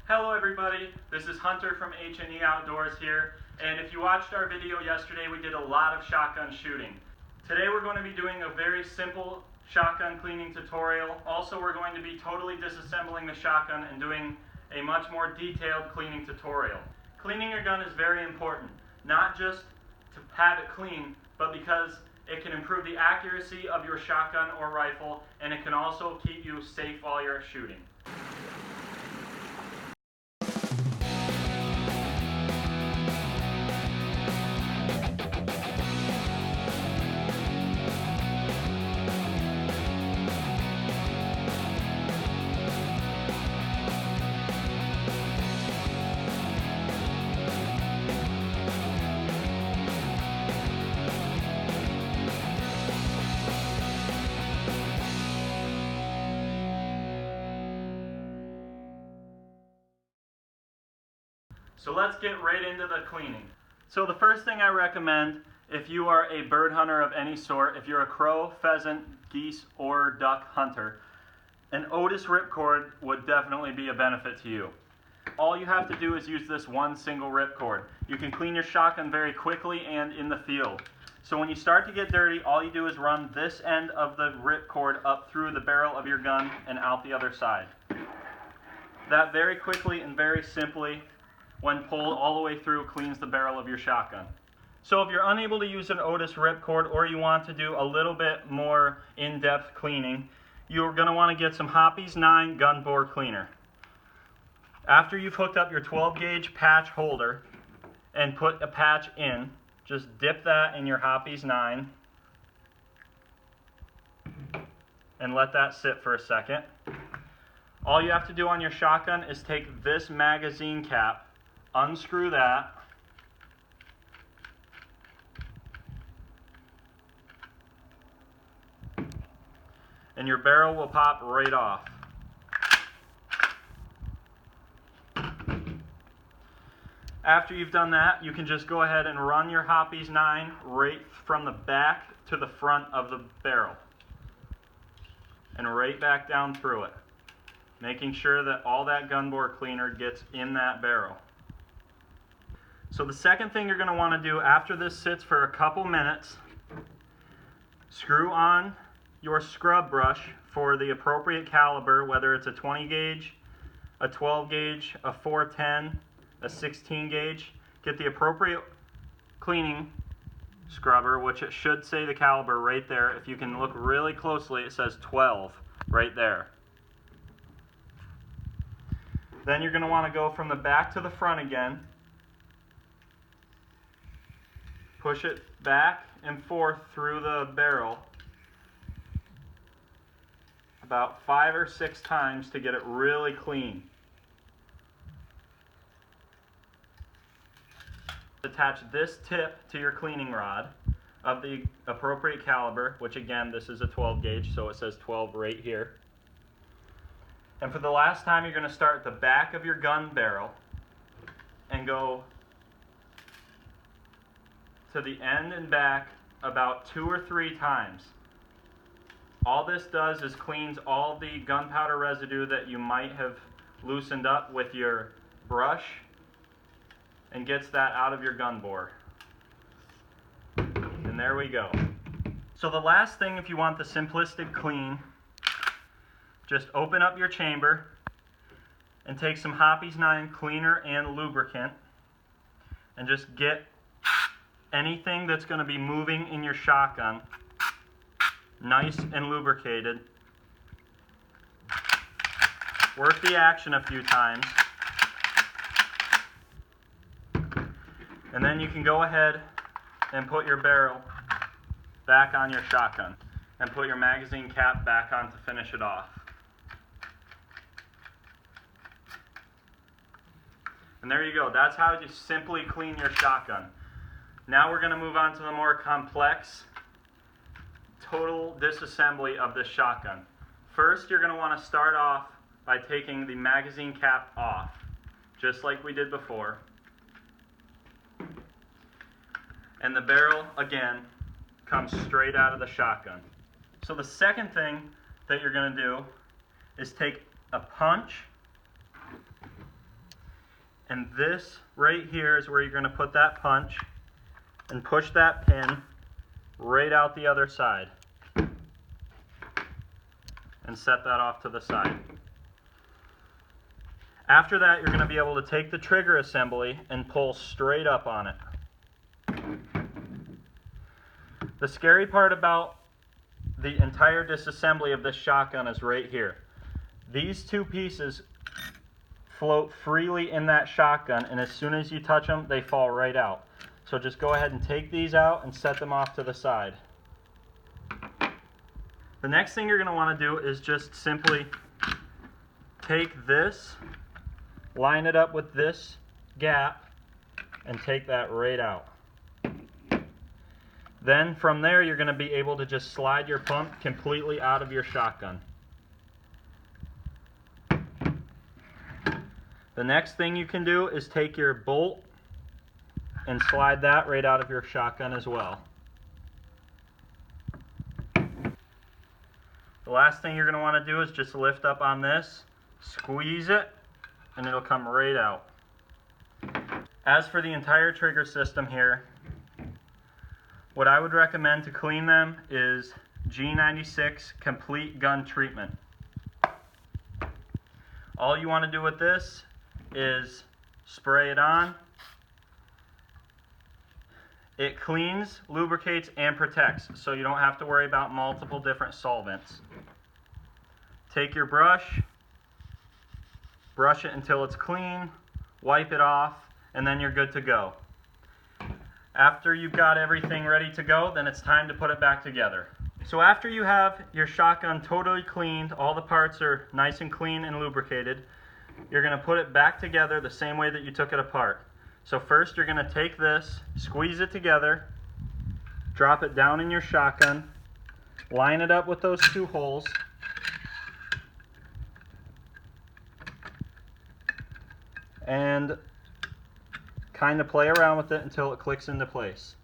Hello everybody, this is Hunter from H&E Outdoors here, and if you watched our video yesterday, we did a lot of shotgun shooting. Today we're going to be doing a very simple shotgun cleaning tutorial. Also, we're going to be totally disassembling the shotgun and doing a much more detailed cleaning tutorial. Cleaning your gun is very important, not just to have it clean, but because it can improve the accuracy of your shotgun or rifle, and it can also keep you safe while you're shooting. So let's get right into the cleaning. So the first thing I recommend, if you are a bird hunter of any sort, if you're a crow, pheasant, geese, or duck hunter, an Otis Ripcord would definitely be a benefit to you. All you have to do is use this one single ripcord. You can clean your shotgun very quickly and in the field. So when you start to get dirty, all you do is run this end of the ripcord up through the barrel of your gun and out the other side. That very quickly and very simply, when pulled all the way through, cleans the barrel of your shotgun. So if you're unable to use an Otis Ripcord, or you want to do a little bit more in-depth cleaning, you're going to want to get some Hoppe's 9 gun bore cleaner. After you've hooked up your 12 gauge patch holder and put a patch in, just dip that in your Hoppe's 9 and let that sit for a second. All you have to do on your shotgun is take this magazine cap, unscrew that, and your barrel will pop right off. After you've done that, you can just go ahead and run your Hoppe's 9 right from the back to the front of the barrel and right back down through it, making sure that all that gun bore cleaner gets in that barrel. So the second thing you're going to want to do after this sits for a couple minutes, screw on your scrub brush for the appropriate caliber, whether it's a 20 gauge, a 12 gauge, a 410, a 16 gauge. Get the appropriate cleaning scrubber, which it should say the caliber right there. If you can look really closely, it says 12 right there. Then you're going to want to go from the back to the front again. Push it back and forth through the barrel about 5 or 6 times to get it really clean. Attach this tip to your cleaning rod of the appropriate caliber, which again, this is a 12 gauge, so it says 12 right here. And for the last time, you're going to start at the back of your gun barrel and go to the end and back about 2 or 3 times. All this does is cleans all the gunpowder residue that you might have loosened up with your brush and gets that out of your gun bore. And there we go. So the last thing, if you want the simplistic clean, just open up your chamber and take some Hoppe's 9 cleaner and lubricant and just get anything that's going to be moving in your shotgun nice and lubricated. Work the action a few times. And then you can go ahead and put your barrel back on your shotgun and put your magazine cap back on to finish it off. And there you go. That's how you simply clean your shotgun. Now we're going to move on to the more complex total disassembly of this shotgun. First, you're going to want to start off by taking the magazine cap off, just like we did before. And the barrel, again, comes straight out of the shotgun. So the second thing that you're going to do is take a punch And this right here is where you're going to put that punch and push that pin right out the other side and set that off to the side. After that, you're going to be able to take the trigger assembly and pull straight up on it. The scary part about the entire disassembly of this shotgun is right here. These two pieces float freely in that shotgun, and as soon as you touch them, they fall right out. So just go ahead and take these out and set them off to the side. The next thing you're going to want to do is just simply take this, line it up with this gap, and take that right out. Then from there, you're going to be able to just slide your pump completely out of your shotgun. The next thing you can do is take your bolt and slide that right out of your shotgun as well. The last thing you're going to want to do is just lift up on this, squeeze it, and it'll come right out. As for the entire trigger system here, what I would recommend to clean them is G96 Complete Gun Treatment. All you want to do with this is spray it on. It cleans, lubricates, and protects, so you don't have to worry about multiple different solvents. Take your brush, brush it until it's clean, wipe it off, and then you're good to go. After you've got everything ready to go, then it's time to put it back together. So after you have your shotgun totally cleaned, all the parts are nice and clean and lubricated, you're going to put it back together the same way that you took it apart. So first you're going to take this, squeeze it together, drop it down in your shotgun, line it up with those two holes, and kind of play around with it until it clicks into place.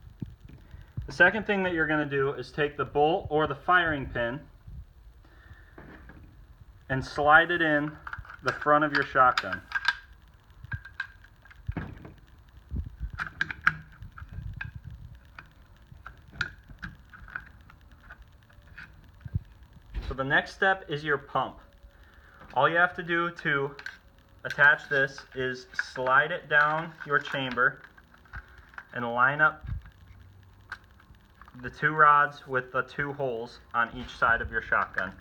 The second thing that you're going to do is take the bolt or the firing pin and slide it in the front of your shotgun. So the next step is your pump. All you have to do to attach this is slide it down your chamber and line up the two rods with the two holes on each side of your shotgun.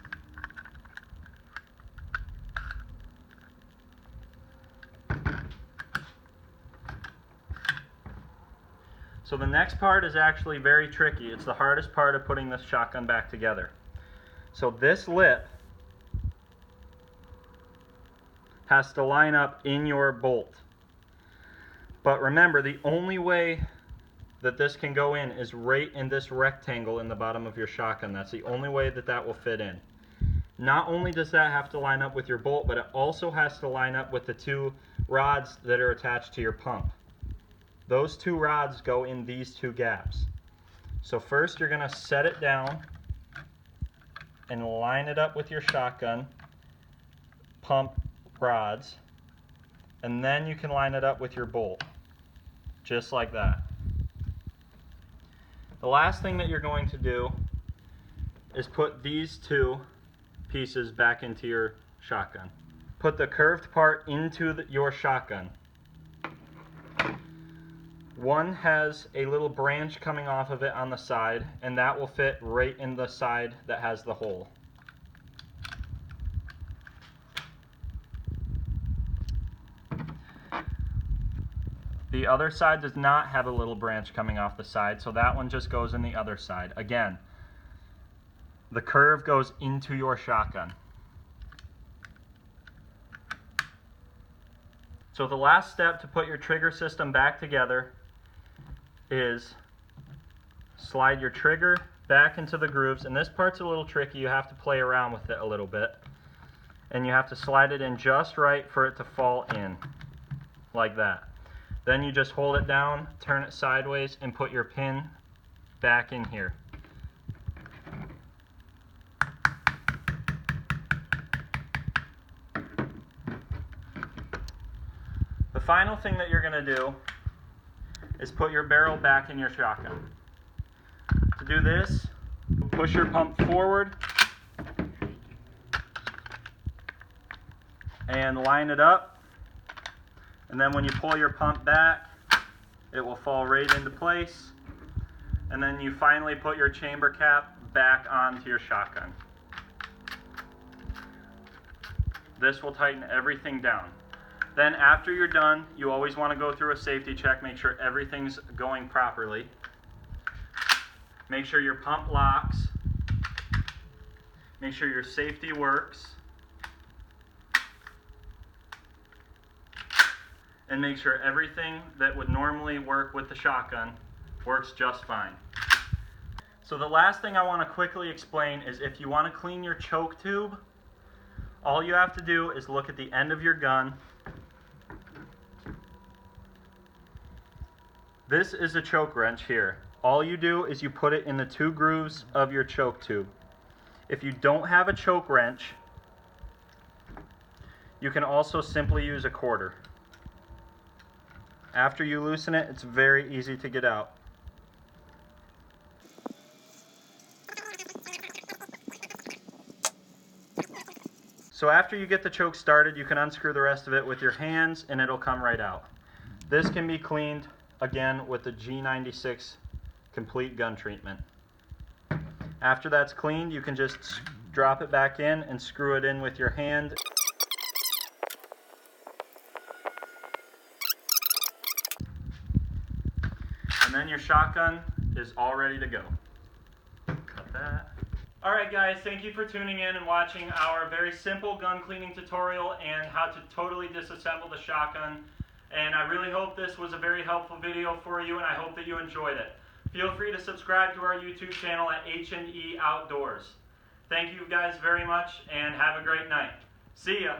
So the next part is actually very tricky. It's the hardest part of putting this shotgun back together. So this lip has to line up in your bolt. But remember, the only way that this can go in is right in this rectangle in the bottom of your shotgun. That's the only way that that will fit in. Not only does that have to line up with your bolt, but it also has to line up with the two rods that are attached to your pump. Those two rods go in these two gaps. So first you're going to set it down and line it up with your shotgun pump rods, and then you can line it up with your bolt, just like that. The last thing that you're going to do is put these two pieces back into your shotgun. Put the curved part into your shotgun. One has a little branch coming off of it on the side, and that will fit right in the side that has the hole. The other side does not have a little branch coming off the side, so that one just goes in the other side. Again, the curve goes into your shotgun. So the last step to put your trigger system back together is slide your trigger back into the grooves, and this part's a little tricky. You have to play around with it a little bit, and you have to slide it in just right for it to fall in, like that. Then you just hold it down, turn it sideways, and put your pin back in here. The final thing that you're going to do is put your barrel back in your shotgun. To do this, push your pump forward and line it up, and then when you pull your pump back, it will fall right into place, and then you finally put your chamber cap back onto your shotgun. This will tighten everything down. Then after you're done, you always want to go through a safety check, make sure everything's going properly. Make sure your pump locks. Make sure your safety works. And make sure everything that would normally work with the shotgun works just fine. So the last thing I want to quickly explain is if you want to clean your choke tube, all you have to do is look at the end of your gun. This is a choke wrench here. All you do is you put it in the 2 grooves of your choke tube. If you don't have a choke wrench, you can also simply use a quarter. After you loosen it, it's very easy to get out. So after you get the choke started, you can unscrew the rest of it with your hands and it'll come right out. This can be cleaned again with the G96 complete gun treatment. After that's cleaned, you can just drop it back in and screw it in with your hand. And then your shotgun is all ready to go. Cut that. Alright guys, thank you for tuning in and watching our very simple gun cleaning tutorial and how to totally disassemble the shotgun. And I really hope this was a very helpful video for you, and I hope that you enjoyed it. Feel free to subscribe to our YouTube channel at H&E Outdoors. Thank you guys very much and have a great night. See ya!